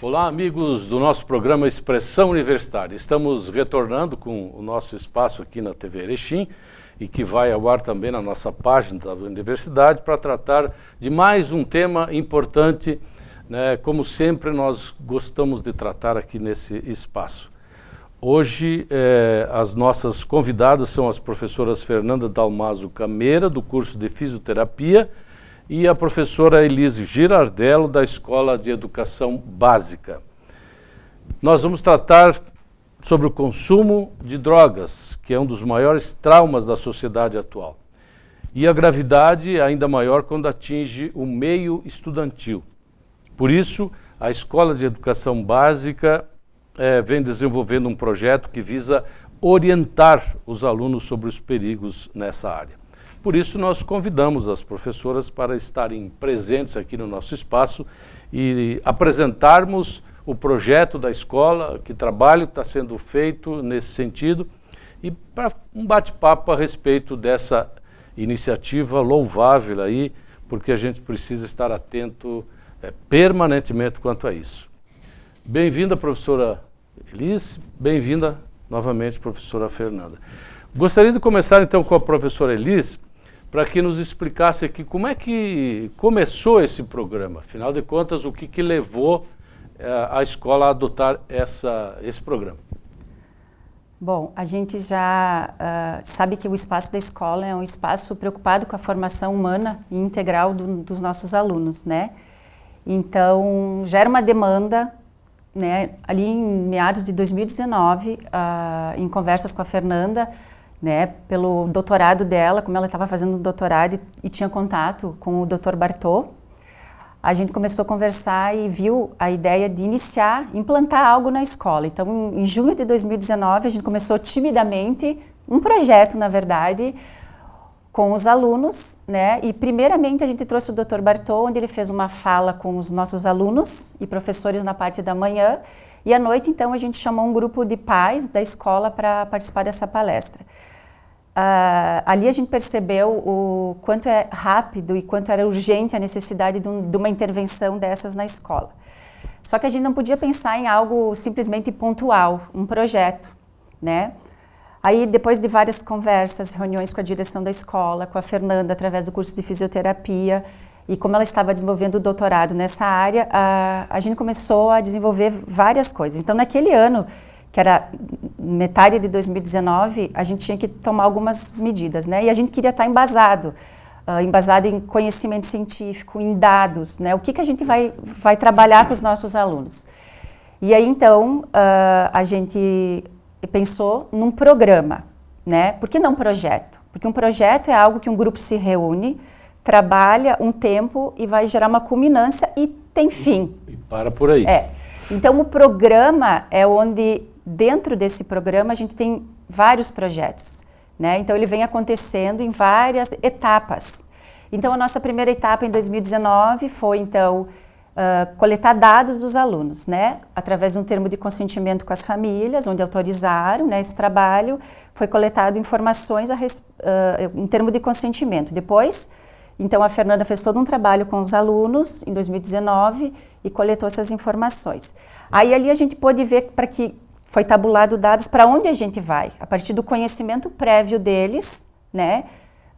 Olá, amigos do nosso programa Expressão Universitária. Estamos retornando com o nosso espaço aqui na TV Erechim e que vai ao ar também na nossa página da universidade para tratar de mais um tema importante, né, como sempre nós gostamos de tratar aqui nesse espaço. Hoje as nossas convidadas são as professoras Fernanda Dalmaso Cameira, do curso de Fisioterapia, e a professora Elise Girardello, da Escola de Educação Básica. Nós vamos tratar sobre o consumo de drogas, que é um dos maiores traumas da sociedade atual. E a gravidade é ainda maior quando atinge o meio estudantil. Por isso, a Escola de Educação Básica vem desenvolvendo um projeto que visa orientar os alunos sobre os perigos nessa área. Por isso, nós convidamos as professoras para estarem presentes aqui no nosso espaço e apresentarmos o projeto da escola, que trabalho está sendo feito nesse sentido, e para um bate-papo a respeito dessa iniciativa louvável aí, porque a gente precisa estar atento permanentemente quanto a isso. Bem-vinda, professora Elise, bem-vinda novamente, professora Fernanda. Gostaria de começar então com a professora Elise, para que nos explicasse aqui como é que começou esse programa. Afinal de contas, o que levou a escola a adotar esse programa? Bom, a gente já sabe que o espaço da escola é um espaço preocupado com a formação humana e integral dos nossos alunos, né? Então, já era uma demanda, né? Ali em meados de 2019, em conversas com a Fernanda, né, pelo doutorado dela, como ela estava fazendo um doutorado e tinha contato com o Dr. Bartô, a gente começou a conversar e viu a ideia de implantar algo na escola. Então, em junho de 2019, a gente começou timidamente um projeto, na verdade, com os alunos, né, e primeiramente a gente trouxe o Dr. Bartô, onde ele fez uma fala com os nossos alunos e professores na parte da manhã, e à noite, então, a gente chamou um grupo de pais da escola para participar dessa palestra. Ali a gente percebeu o quanto é rápido e quanto era urgente a necessidade de uma intervenção dessas na escola. Só que a gente não podia pensar em algo simplesmente pontual, um projeto, né? Aí, depois de várias conversas, reuniões com a direção da escola, com a Fernanda, através do curso de fisioterapia, e como ela estava desenvolvendo o doutorado nessa área, a gente começou a desenvolver várias coisas. Então, naquele ano, que era metade de 2019, a gente tinha que tomar algumas medidas, né? E a gente queria estar embasado em conhecimento científico, em dados, né? O que a gente vai trabalhar com os nossos alunos. E aí, então, a gente pensou num programa, né? Por que não projeto? Porque um projeto é algo que um grupo se reúne, trabalha um tempo e vai gerar uma culminância e tem fim. E para por aí. Então, o programa é onde, dentro desse programa, a gente tem vários projetos, né? Então, ele vem acontecendo em várias etapas. Então, a nossa primeira etapa em 2019 foi, então, coletar dados dos alunos, né? Através de um termo de consentimento com as famílias, onde autorizaram, né, esse trabalho, foi coletado informações, um termo de consentimento. Depois, então, a Fernanda fez todo um trabalho com os alunos em 2019 e coletou essas informações. Aí, ali a gente pôde ver para que foi tabulado dados para onde a gente vai. A partir do conhecimento prévio deles, né,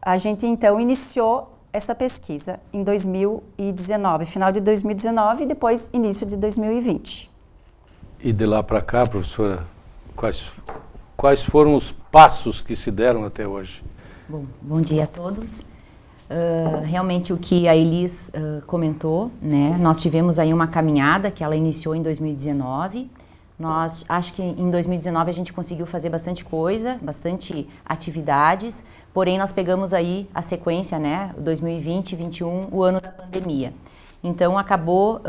a gente, então, iniciou essa pesquisa em 2019, final de 2019 e depois início de 2020. E de lá para cá, professora, quais foram os passos que se deram até hoje? Bom dia a todos. Realmente o que a Elis comentou, né? Nós tivemos aí uma caminhada que ela iniciou em 2019. Acho que em 2019 a gente conseguiu fazer bastante coisa, bastante atividades, porém nós pegamos aí a sequência, né? 2020, 2021, o ano da pandemia. Então acabou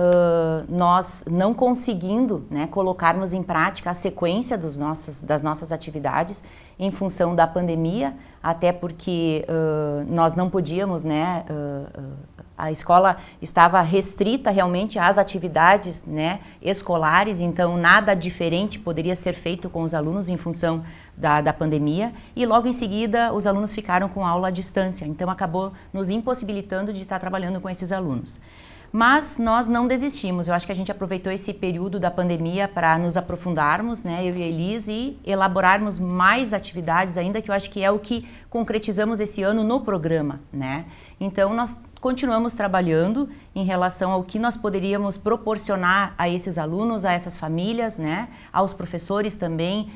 nós não conseguindo, né, colocarmos em prática a sequência das nossas atividades em função da pandemia, até porque nós não podíamos, né, a escola estava restrita realmente às atividades, né, escolares, então nada diferente poderia ser feito com os alunos em função da pandemia, e logo em seguida os alunos ficaram com aula à distância, então acabou nos impossibilitando de estar trabalhando com esses alunos. Mas nós não desistimos, eu acho que a gente aproveitou esse período da pandemia para nos aprofundarmos, né, eu e a Elis, e elaborarmos mais atividades ainda, que eu acho que é o que concretizamos esse ano no programa, né. Então nós continuamos trabalhando em relação ao que nós poderíamos proporcionar a esses alunos, a essas famílias, né, aos professores também,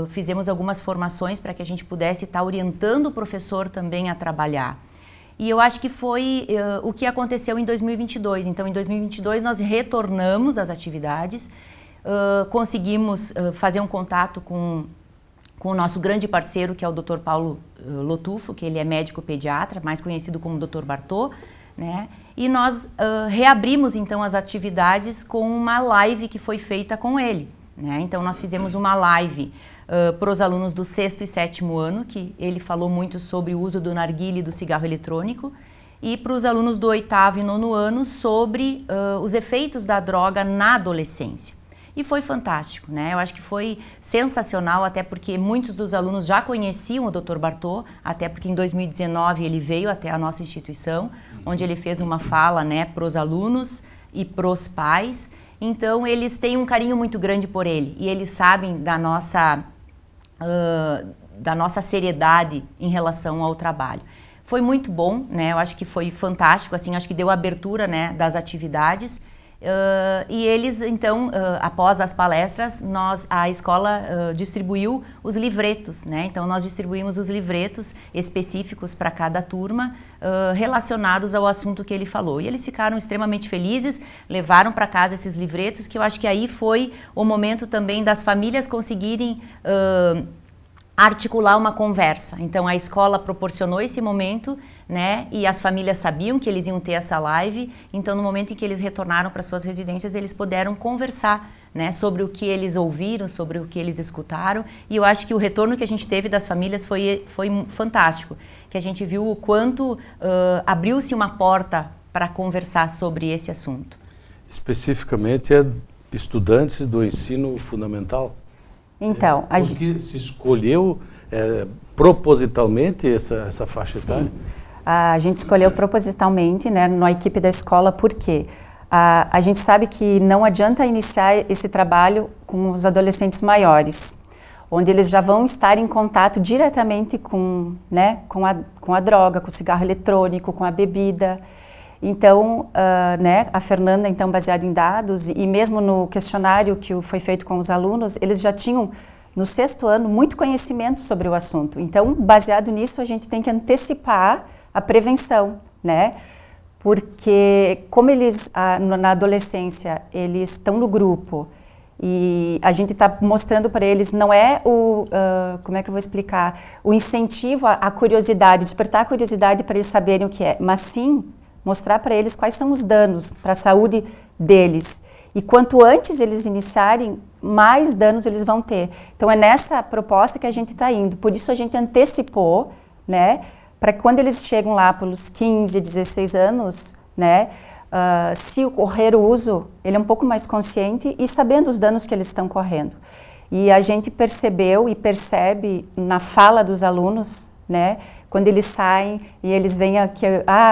fizemos algumas formações para que a gente pudesse estar orientando o professor também a trabalhar. E eu acho que foi o que aconteceu em 2022. Então, em 2022, nós retornamos às atividades, conseguimos fazer um contato com o nosso grande parceiro, que é o Dr. Paulo Lotufo, que ele é médico pediatra, mais conhecido como Dr. Bartô, né? E nós reabrimos, então, as atividades com uma live que foi feita com ele, né? Então, nós fizemos uma live para os alunos do 6º e 7º ano, que ele falou muito sobre o uso do narguilé e do cigarro eletrônico, e para os alunos do 8º e 9º ano sobre os efeitos da droga na adolescência. E foi fantástico, né? Eu acho que foi sensacional, até porque muitos dos alunos já conheciam o Dr. Bartô, até porque em 2019 ele veio até a nossa instituição, onde ele fez uma fala, né, para os alunos e para os pais. Então, eles têm um carinho muito grande por ele, e eles sabem da nossa seriedade em relação ao trabalho. Foi muito bom, né? Eu acho que foi fantástico, assim, acho que deu abertura, né, das atividades. E eles, então, após as palestras, a escola distribuiu os livretos, né? Então, nós distribuímos os livretos específicos para cada turma, relacionados ao assunto que ele falou. E eles ficaram extremamente felizes, levaram para casa esses livretos, que eu acho que aí foi o momento também das famílias conseguirem articular uma conversa. Então, a escola proporcionou esse momento, né? E as famílias sabiam que eles iam ter essa live. Então, no momento em que eles retornaram para suas residências, eles puderam conversar, né, sobre o que eles ouviram, sobre o que eles escutaram. E eu acho que o retorno que a gente teve das famílias foi fantástico. Que a gente viu o quanto abriu-se uma porta para conversar sobre esse assunto. Especificamente, estudantes do ensino fundamental? Então, porque se escolheu propositalmente essa faixa etária? A gente escolheu propositalmente, né, na equipe da escola, porque a gente sabe que não adianta iniciar esse trabalho com os adolescentes maiores, onde eles já vão estar em contato diretamente com a droga, com o cigarro eletrônico, com a bebida. Então, né, a Fernanda, então, baseado em dados, e mesmo no questionário que foi feito com os alunos, eles já tinham, no 6º ano, muito conhecimento sobre o assunto. Então, baseado nisso, a gente tem que antecipar a prevenção, né? Porque, como eles, na adolescência, eles estão no grupo, e a gente está mostrando para eles, não é como é que eu vou explicar, o incentivo à curiosidade, despertar a curiosidade para eles saberem o que é, mas sim mostrar para eles quais são os danos para a saúde deles. E quanto antes eles iniciarem, mais danos eles vão ter. Então é nessa proposta que a gente está indo. Por isso a gente antecipou, né, para que quando eles chegam lá pelos 15, 16 anos, né, se ocorrer o uso, ele é um pouco mais consciente e sabendo os danos que eles estão correndo. E a gente percebeu e percebe na fala dos alunos, né, quando eles saem e eles veem que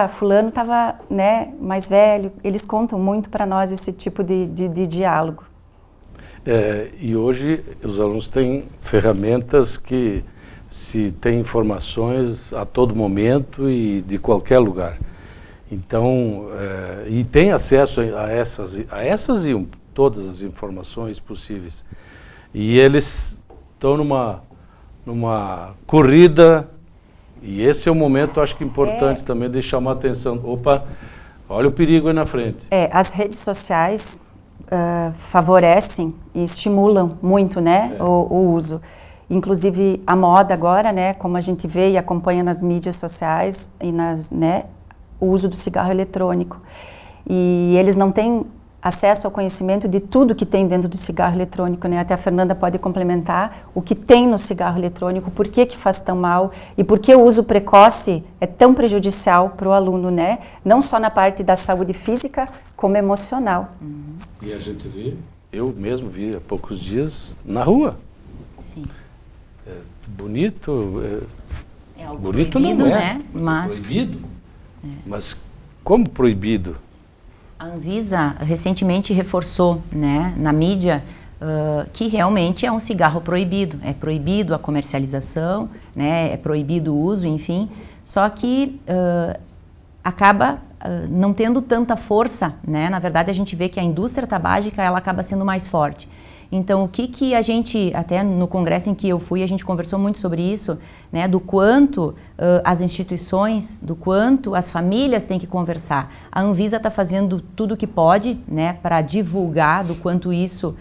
fulano estava, né, mais velho, eles contam muito para nós esse tipo de diálogo. E hoje os alunos têm ferramentas que se têm informações a todo momento e de qualquer lugar. Então, e tem acesso a essas e todas as informações possíveis. E eles estão numa corrida. E esse é um momento, acho que importante também de chamar a atenção. Opa, olha o perigo aí na frente. As redes sociais favorecem e estimulam muito, né, o uso. Inclusive a moda agora, né, como a gente vê e acompanha nas mídias sociais e o uso do cigarro eletrônico. E eles não têm acesso ao conhecimento de tudo que tem dentro do cigarro eletrônico, né? Até a Fernanda pode complementar o que tem no cigarro eletrônico, por que faz tão mal e por que o uso precoce é tão prejudicial para o aluno, né? Não só na parte da saúde física, como emocional. E a gente vê, eu mesmo vi há poucos dias na rua. Sim. Bonito, É algo bonito proibido, não é, né? mas proibido. Mas como proibido? A Anvisa recentemente reforçou, né, na mídia que realmente é um cigarro proibido. É proibido a comercialização, né, é proibido o uso, enfim. Só que acaba não tendo tanta força, né? Na verdade, a gente vê que a indústria tabágica ela acaba sendo mais forte. Então, o que a gente, até no congresso em que eu fui, a gente conversou muito sobre isso, né, do quanto as instituições, do quanto as famílias têm que conversar. A Anvisa está fazendo tudo o que pode, né, para divulgar do quanto isso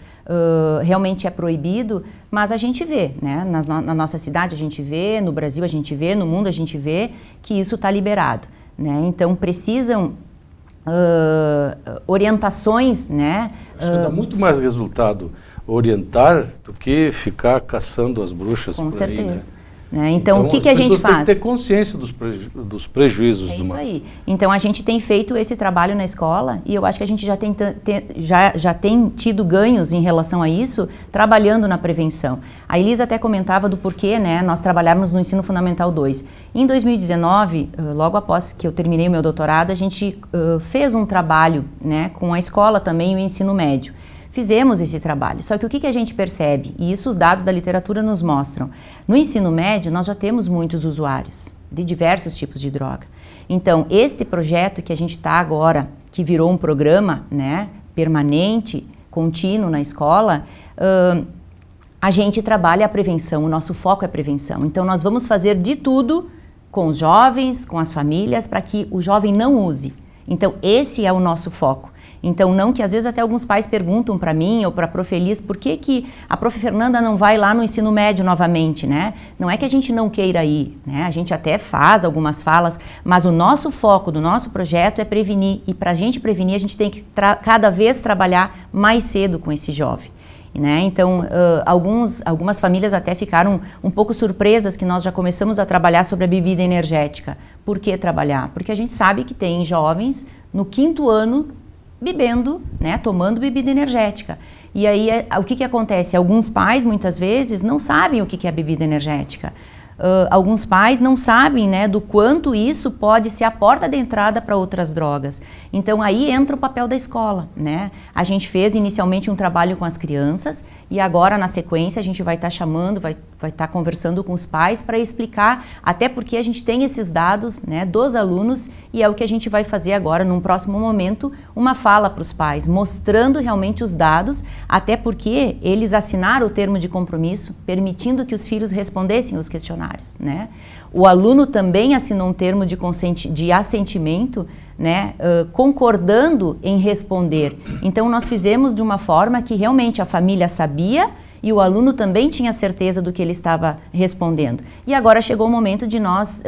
realmente é proibido, mas a gente vê, né, na nossa cidade a gente vê, no Brasil a gente vê, no mundo a gente vê que isso está liberado, né, então precisam orientações, né. Acho que dá muito mais resultado orientar do que ficar caçando as bruxas por aí, né? Com certeza. Né? Então, o que a gente faz? As pessoas têm que ter consciência dos prejuízos. É isso aí. Então, a gente tem feito esse trabalho na escola e eu acho que a gente já tem tido ganhos em relação a isso, trabalhando na prevenção. A Elisa até comentava do porquê, né, nós trabalhamos no Ensino Fundamental 2. Em 2019, logo após que eu terminei o meu doutorado, a gente fez um trabalho, né, com a escola também e o ensino médio. Fizemos esse trabalho, só que o que a gente percebe, e isso os dados da literatura nos mostram, no ensino médio nós já temos muitos usuários de diversos tipos de droga. Então, este projeto que a gente está agora, que virou um programa, né, permanente, contínuo na escola, a gente trabalha a prevenção, o nosso foco é a prevenção. Então, nós vamos fazer de tudo com os jovens, com as famílias, para que o jovem não use. Então, esse é o nosso foco. Então, não que às vezes até alguns pais perguntam para mim ou para a Prof. Elis por que a Prof. Fernanda não vai lá no ensino médio novamente, né? Não é que a gente não queira ir, né? A gente até faz algumas falas, mas o nosso foco do nosso projeto é prevenir. E para a gente prevenir, a gente tem que cada vez trabalhar mais cedo com esse jovem. Né? Então, algumas famílias até ficaram um pouco surpresas que nós já começamos a trabalhar sobre a bebida energética. Por que trabalhar? Porque a gente sabe que tem jovens no 5º ano bebendo, né, tomando bebida energética. E aí, o que acontece? Alguns pais, muitas vezes, não sabem o que é a bebida energética. Alguns pais não sabem, né, do quanto isso pode ser a porta de entrada para outras drogas. Então, aí entra o papel da escola, né? A gente fez inicialmente um trabalho com as crianças e agora, na sequência, a gente vai estar chamando, vai estar conversando com os pais para explicar, até porque a gente tem esses dados, né, dos alunos e é o que a gente vai fazer agora, num próximo momento, uma fala para os pais, mostrando realmente os dados, até porque eles assinaram o termo de compromisso, permitindo que os filhos respondessem os questionários, né? O aluno também assinou um termo de assentimento, né, concordando em responder. Então, nós fizemos de uma forma que realmente a família sabia e o aluno também tinha certeza do que ele estava respondendo. E agora chegou o momento de nós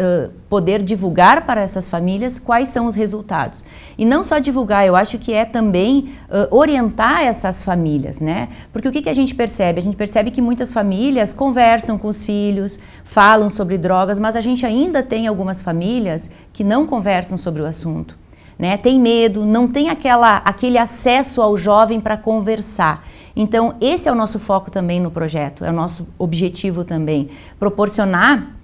poder divulgar para essas famílias quais são os resultados. E não só divulgar, eu acho que é também orientar essas famílias, né? Porque o que a gente percebe? A gente percebe que muitas famílias conversam com os filhos, falam sobre drogas, mas a gente ainda tem algumas famílias que não conversam sobre o assunto, né? Tem medo, não tem aquele acesso ao jovem para conversar. Então, esse é o nosso foco também no projeto, é o nosso objetivo também, proporcionar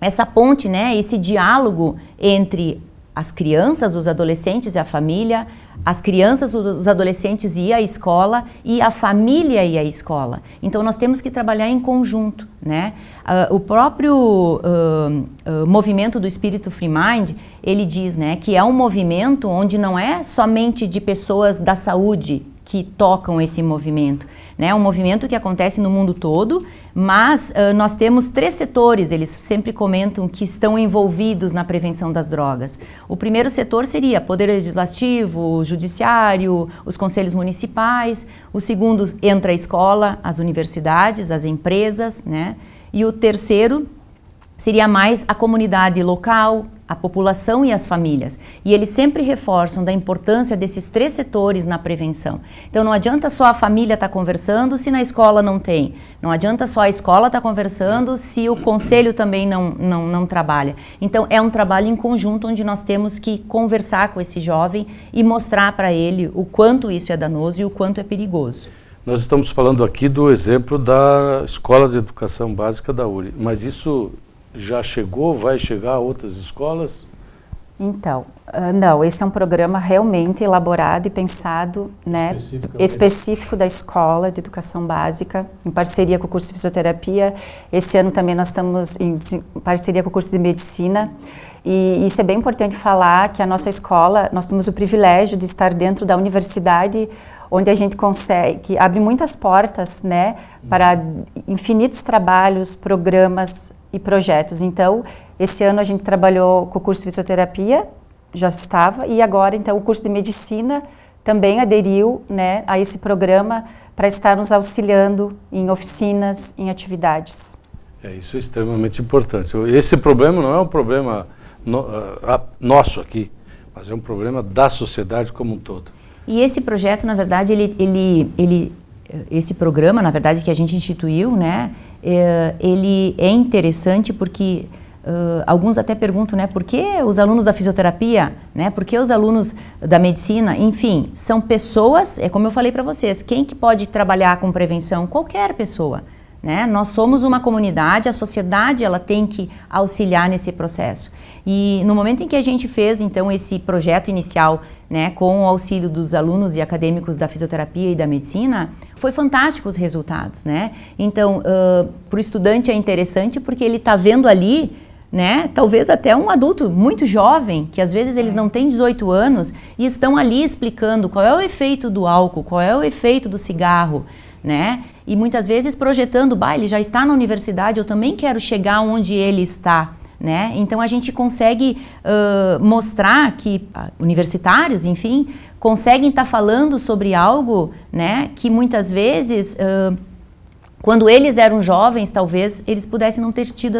essa ponte, né, esse diálogo entre as crianças, os adolescentes e a família, as crianças, os adolescentes e a escola, e a família e a escola. Então, nós temos que trabalhar em conjunto, né? O próprio movimento do Espírito Free Mind, ele diz, né, que é um movimento onde não é somente de pessoas da saúde que tocam esse movimento, né? É um movimento que acontece no mundo todo, mas nós temos 3 setores, eles sempre comentam, que estão envolvidos na prevenção das drogas. O primeiro setor seria Poder Legislativo, Judiciário, os conselhos municipais. O segundo entra a escola, as universidades, as empresas, né? E o terceiro seria mais a comunidade local, a população e as famílias. E eles sempre reforçam da importância desses 3 setores na prevenção. Então não adianta só a família estar conversando se na escola não tem. Não adianta só a escola estar conversando se o conselho também não trabalha. Então é um trabalho em conjunto onde nós temos que conversar com esse jovem e mostrar para ele o quanto isso é danoso e o quanto é perigoso. Nós estamos falando aqui do exemplo da Escola de Educação Básica da URI, mas isso já chegou, vai chegar a outras escolas? Então, não, esse é um programa realmente elaborado e pensado, né, específico da Escola de Educação Básica, em parceria com o curso de Fisioterapia. Esse ano também nós estamos em parceria com o curso de Medicina. E isso é bem importante falar que a nossa escola, nós temos o privilégio de estar dentro da universidade, onde a gente consegue, que abre muitas portas, né, para infinitos trabalhos, programas e projetos. Então, esse ano a gente trabalhou com o curso de Fisioterapia, já estava, e agora, então, o curso de Medicina também aderiu, né, a esse programa para estar nos auxiliando em oficinas, em atividades. Isso é extremamente importante. Esse problema não é um problema nosso aqui, mas é um problema da sociedade como um todo. E esse projeto, na verdade, esse programa, na verdade, que a gente instituiu, né, ele é interessante porque alguns até perguntam, né, por que os alunos da fisioterapia, né, por que os alunos da medicina, enfim, são pessoas, é como eu falei para vocês, quem que pode trabalhar com prevenção? Qualquer pessoa. Né? Nós somos uma comunidade, a sociedade ela tem que auxiliar nesse processo. E no momento em que a gente fez, então, esse projeto inicial, né, com o auxílio dos alunos e acadêmicos da fisioterapia e da medicina, foi fantástico os resultados, né? Então, para o estudante é interessante porque ele está vendo ali, né, talvez até um adulto muito jovem, que às vezes eles não têm 18 anos, e estão ali explicando qual é o efeito do álcool, qual é o efeito do cigarro, né? E muitas vezes projetando, ele já está na universidade, eu também quero chegar onde ele está, né? Então a gente consegue mostrar que universitários, enfim, conseguem estar falando sobre algo, né, que muitas vezes, quando eles eram jovens, talvez eles pudessem não ter tido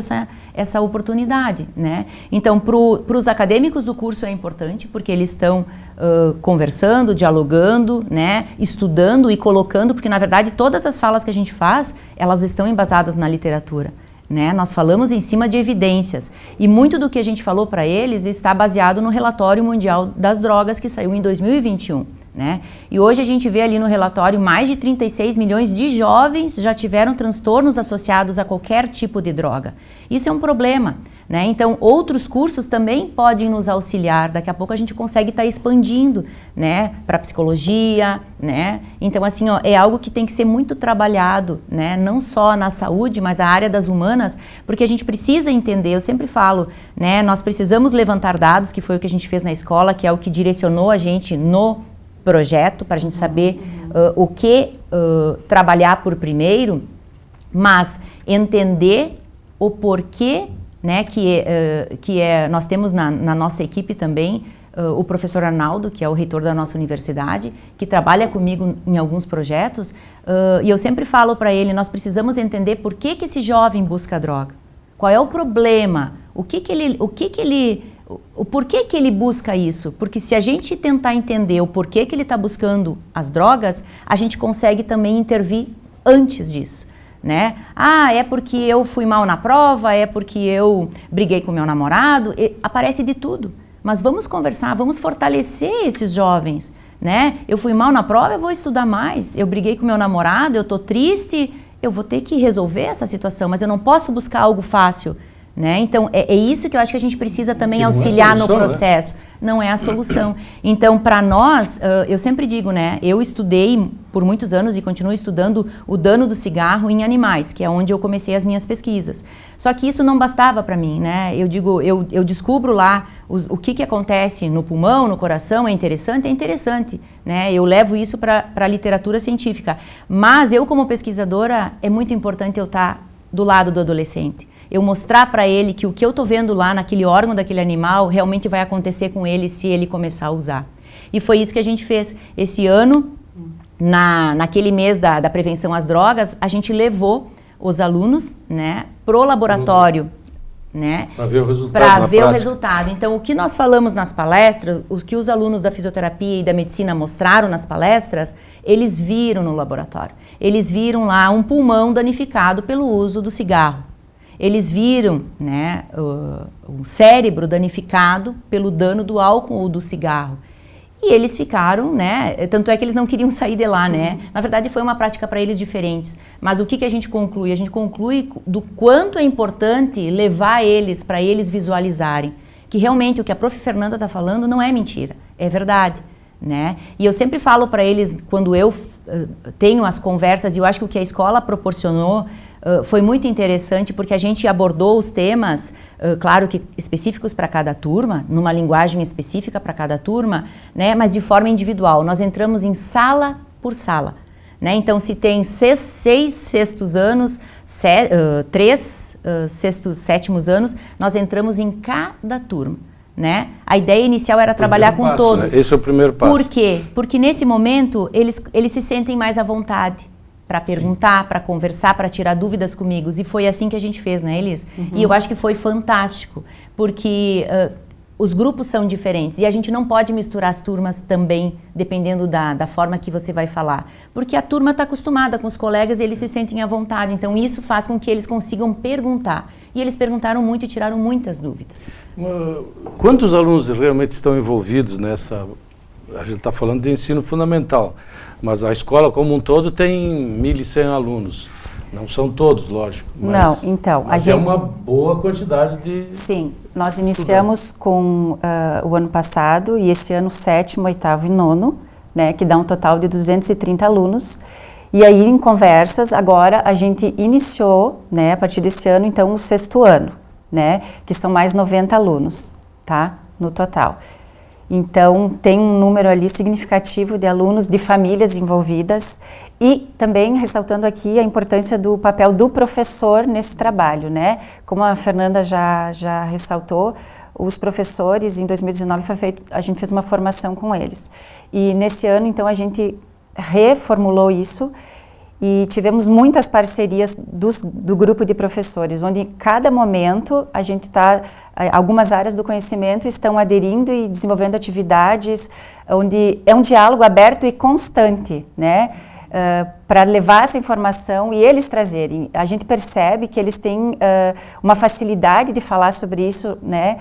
essa oportunidade, né? Então, para os acadêmicos do curso é importante, porque eles estão conversando, dialogando, né, estudando e colocando, porque na verdade todas as falas que a gente faz, elas estão embasadas na literatura, né? Nós falamos em cima de evidências e muito do que a gente falou para eles está baseado no relatório mundial das drogas que saiu em 2021, né? E hoje a gente vê ali no relatório mais de 36 milhões de jovens já tiveram transtornos associados a qualquer tipo de droga. Isso é um problema, né? Então, outros cursos também podem nos auxiliar. Daqui a pouco a gente consegue estar expandindo, né, para psicologia, né? Então, assim, é algo que tem que ser muito trabalhado, né? Não só na saúde, mas a área das humanas, porque a gente precisa entender, eu sempre falo, né? Nós precisamos levantar dados, que foi o que a gente fez na escola, que é o que direcionou a gente no projeto, para a gente saber o que trabalhar por primeiro, mas entender o porquê, né, nós temos na nossa equipe também o professor Arnaldo, que é o reitor da nossa universidade, que trabalha comigo em alguns projetos, e eu sempre falo para ele, nós precisamos entender por que esse jovem busca droga, qual é o problema, porquê que ele busca isso? Porque se a gente tentar entender o porquê que ele está buscando as drogas, a gente consegue também intervir antes disso, né? É porque eu fui mal na prova, é porque eu briguei com meu namorado, aparece de tudo. Mas vamos conversar, vamos fortalecer esses jovens, né? Eu fui mal na prova, eu vou estudar mais. Eu briguei com meu namorado, eu estou triste, eu vou ter que resolver essa situação, mas eu não posso buscar algo fácil, né? Então, é isso que eu acho que a gente precisa também auxiliar no processo. Né? Não é a solução. Então, para nós, eu sempre digo, né? Eu estudei por muitos anos e continuo estudando o dano do cigarro em animais, que é onde eu comecei as minhas pesquisas. Só que isso não bastava para mim, né? Eu digo, eu descubro lá o que acontece no pulmão, no coração, é interessante, né? Eu levo isso para a literatura científica. Mas eu, como pesquisadora, é muito importante eu estar do lado do adolescente. Eu mostrar para ele que o que eu estou vendo lá naquele órgão daquele animal realmente vai acontecer com ele se ele começar a usar. E foi isso que a gente fez. Esse ano, naquele mês da prevenção às drogas, a gente levou os alunos, né, pro laboratório né? Para ver o resultado. Para ver o resultado. Então, o que nós falamos nas palestras, o que os alunos da fisioterapia e da medicina mostraram nas palestras, eles viram no laboratório. Eles viram lá um pulmão danificado pelo uso do cigarro. Eles viram, né, o cérebro danificado pelo dano do álcool ou do cigarro. E eles ficaram, né, tanto é que eles não queriam sair de lá, né? Na verdade, foi uma prática para eles diferentes. Mas o que a gente conclui? A gente conclui do quanto é importante levar eles, para eles visualizarem. Que realmente o que a prof. Fernanda está falando não é mentira, é verdade, né? E eu sempre falo para eles, quando eu tenho as conversas, e eu acho que o que a escola proporcionou foi muito interessante, porque a gente abordou os temas, claro que específicos para cada turma, numa linguagem específica para cada turma, né, mas de forma individual. Nós entramos em sala por sala, né? Então, se tem 6 sextos anos, 3 sextos, sétimos anos, nós entramos em cada turma, né? A ideia inicial era trabalhar com todos. Né? Esse é o primeiro passo. Por quê? Porque nesse momento eles se sentem mais à vontade para perguntar, para conversar, para tirar dúvidas comigo. E foi assim que a gente fez, né, Elis? E eu acho que foi fantástico, porque os grupos são diferentes e a gente não pode misturar as turmas também, dependendo da forma que você vai falar. Porque a turma está acostumada com os colegas e eles se sentem à vontade. Então, isso faz com que eles consigam perguntar. E eles perguntaram muito e tiraram muitas dúvidas. Quantos alunos realmente estão envolvidos nessa... A gente está falando de ensino fundamental, mas a escola como um todo tem 1.100 alunos. Não são todos, lógico. Mas, não, então... Mas é uma boa quantidade de... Sim, nós iniciamos com o ano passado e esse ano 7º, 8º e 9º, né, que dá um total de 230 alunos. E aí, em conversas, agora a gente iniciou, né, a partir desse ano, então, o 6º ano, né, que são mais 90 alunos, tá, no total. Então, tem um número ali significativo de alunos, de famílias envolvidas e também ressaltando aqui a importância do papel do professor nesse trabalho, né? Como a Fernanda já ressaltou, os professores, em 2019, a gente fez uma formação com eles. E nesse ano, então, a gente reformulou isso e tivemos muitas parcerias do grupo de professores, onde em cada momento a gente algumas áreas do conhecimento estão aderindo e desenvolvendo atividades, onde é um diálogo aberto e constante, né? Para levar essa informação e eles trazerem. A gente percebe que eles têm uma facilidade de falar sobre isso, né?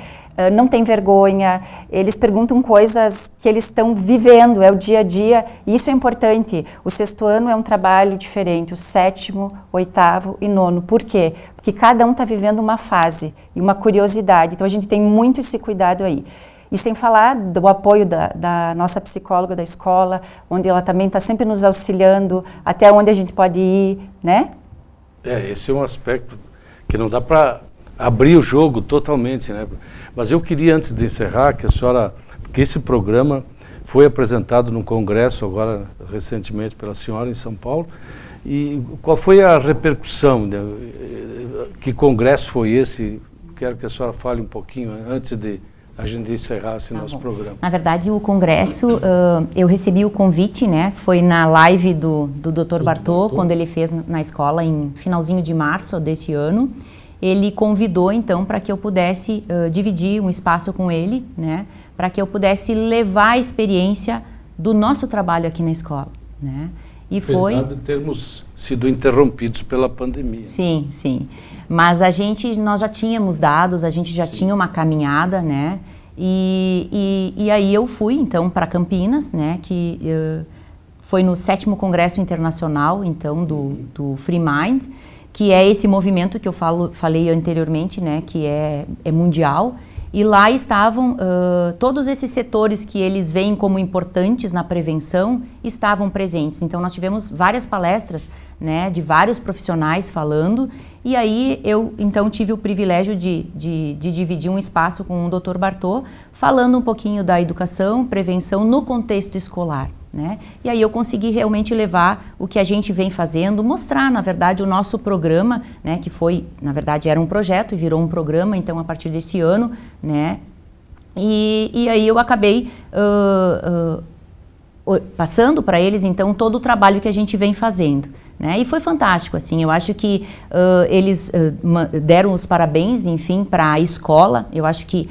Não tem vergonha, eles perguntam coisas que eles estão vivendo, é o dia a dia, e isso é importante. O 6º ano é um trabalho diferente, o 7º, 8º e 9º. Por quê? Porque cada um está vivendo uma fase e uma curiosidade, então a gente tem muito esse cuidado aí. E sem falar do apoio da nossa psicóloga da escola, onde ela também está sempre nos auxiliando, até onde a gente pode ir, né? Esse é um aspecto que não dá para abrir o jogo totalmente, né? Mas eu queria, antes de encerrar, que a senhora... Porque esse programa foi apresentado num congresso agora, recentemente, pela senhora em São Paulo. E qual foi a repercussão? Né? Que congresso foi esse? Quero que a senhora fale um pouquinho antes de a gente encerrar esse nosso programa. Na verdade, o congresso, eu recebi o convite, né? Foi na live do Dr. Bartô, quando ele fez na escola, em finalzinho de março desse ano. Ele convidou, então, para que eu pudesse dividir um espaço com ele, né? Para que eu pudesse levar a experiência do nosso trabalho aqui na escola, né? E apesar de termos sido interrompidos pela pandemia. Sim, sim. Mas nós já tínhamos dados, a gente já tinha uma caminhada, né? E aí eu fui, então, para Campinas, né? Que foi no 7º Congresso Internacional, então, do Free Mind, que é esse movimento que eu falei anteriormente, né? Que é mundial. E lá estavam todos esses setores que eles veem como importantes na prevenção, estavam presentes. Então, nós tivemos várias palestras, né, de vários profissionais falando, e aí eu, então, tive o privilégio de dividir um espaço com o Dr. Bartô, falando um pouquinho da educação, prevenção no contexto escolar, né? E aí eu consegui realmente levar o que a gente vem fazendo, mostrar, na verdade, o nosso programa, né, que foi, na verdade, era um projeto e virou um programa, então, a partir desse ano, né? E aí eu acabei passando para eles, então, todo o trabalho que a gente vem fazendo, né? E foi fantástico, assim, eu acho que eles deram os parabéns, enfim, para a escola. Eu acho que,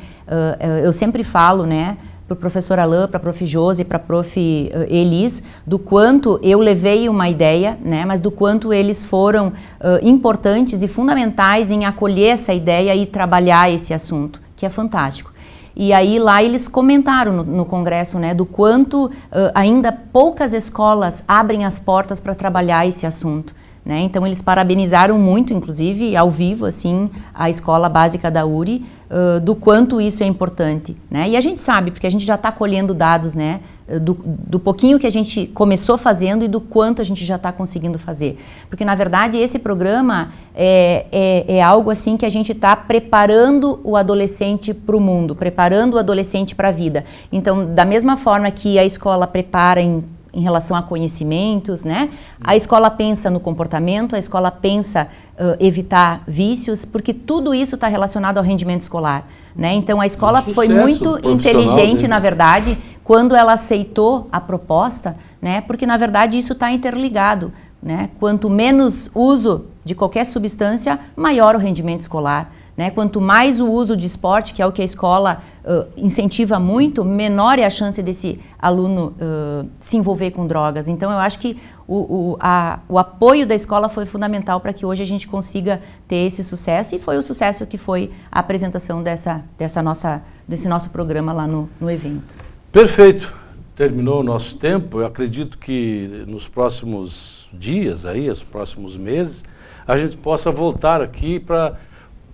eu sempre falo, né, para o professor Alain, para a prof. Josi, para a prof. Elis, do quanto eu levei uma ideia, né, mas do quanto eles foram importantes e fundamentais em acolher essa ideia e trabalhar esse assunto, que é fantástico. E aí lá eles comentaram no congresso, né, do quanto ainda poucas escolas abrem as portas para trabalhar esse assunto, né? Então eles parabenizaram muito, inclusive ao vivo, assim, a escola básica da URI, do quanto isso é importante, né? E a gente sabe, porque a gente já está colhendo dados, né, do pouquinho que a gente começou fazendo e do quanto a gente já está conseguindo fazer. Porque, na verdade, esse programa é algo assim que a gente está preparando o adolescente para o mundo, preparando o adolescente para a vida. Então, da mesma forma que a escola prepara em relação a conhecimentos, né? A escola pensa no comportamento, a escola pensa evitar vícios, porque tudo isso está relacionado ao rendimento escolar, né? Então a escola foi muito inteligente, na verdade, quando ela aceitou a proposta, né? Porque na verdade isso está interligado, né? Quanto menos uso de qualquer substância, maior o rendimento escolar, né? Quanto mais o uso de esporte, que é o que a escola incentiva muito, menor é a chance desse aluno se envolver com drogas. Então, eu acho que o apoio da escola foi fundamental para que hoje a gente consiga ter esse sucesso, e foi o sucesso que foi a apresentação desse nosso programa lá no evento. Perfeito. Terminou o nosso tempo. Eu acredito que nos próximos dias, os próximos meses, a gente possa voltar aqui para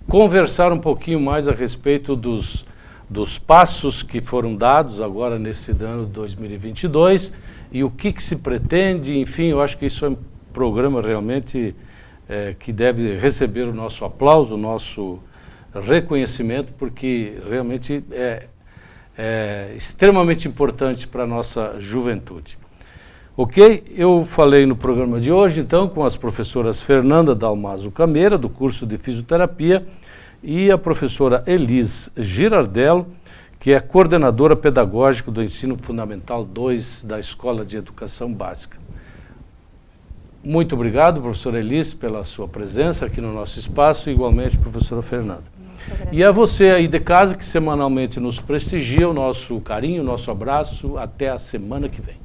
conversar um pouquinho mais a respeito dos passos que foram dados agora nesse ano de 2022 e o que se pretende. Enfim, eu acho que isso é um programa realmente que deve receber o nosso aplauso, o nosso reconhecimento, porque realmente é extremamente importante para a nossa juventude. Ok? Eu falei no programa de hoje, então, com as professoras Fernanda Dalmaso Cameira, do curso de Fisioterapia, e a professora Elis Girardello, que é coordenadora pedagógica do Ensino Fundamental 2 da Escola de Educação Básica. Muito obrigado, professora Elis, pela sua presença aqui no nosso espaço, e igualmente, professora Fernanda. E a você aí de casa, que semanalmente nos prestigia, o nosso carinho, o nosso abraço. Até a semana que vem.